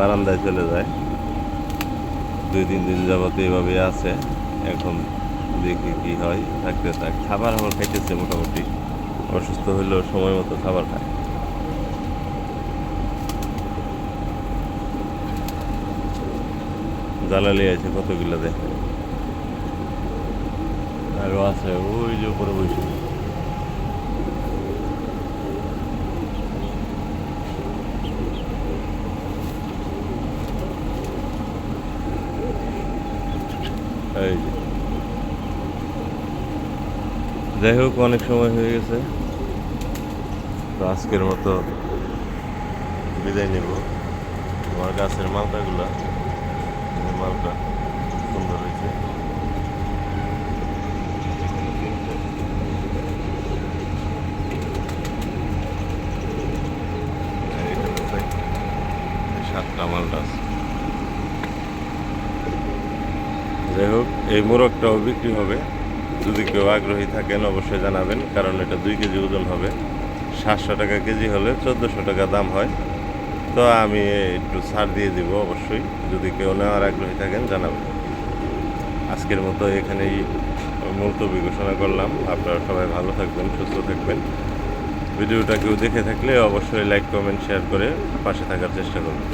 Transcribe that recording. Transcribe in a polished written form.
বারান্দায় চলে যায়। 2-3 দিন যাবত এইভাবে আছে। এখন দেখি কি হয়, থাকতে থাক। খাবার আমার খাইতেছে মোটামুটি, অসুস্থ হইলেও সময় মতো খাবার খায়। জ্বালালি আছে কতগুলো দেখে, আরও আছে ওই যে উপরে বসে। এই যে যাই হোক, অনেক সময় হয়ে গেছে, তো আজকের মতো বিদায় নেব। আমার গাছের মালটাগুলা, এই মালটা সুন্দর হয়েছে। এখানে প্রায় 7টা মালটা আছে। যাই হোক, এই মোরগটাও বিক্রি হবে। যদি কেউ আগ্রহী থাকেন অবশ্যই জানাবেন, কারণ এটা 2 কেজি ওজন হবে। 700 টাকা কেজি হলে 1400 টাকা দাম হয়। তো আমি একটু ছাড় দিয়ে দিব অবশ্যই, যদি কেউ নেওয়ার আগ্রহী থাকেন জানাবেন। আজকের মতো এখানেই মুলতবি ঘোষণা করলাম। আপনারা সবাই ভালো থাকবেন, সুস্থ থাকবেন। ভিডিওটা কেউ দেখে থাকলে অবশ্যই লাইক, কমেন্ট, শেয়ার করে পাশে থাকার চেষ্টা করবেন।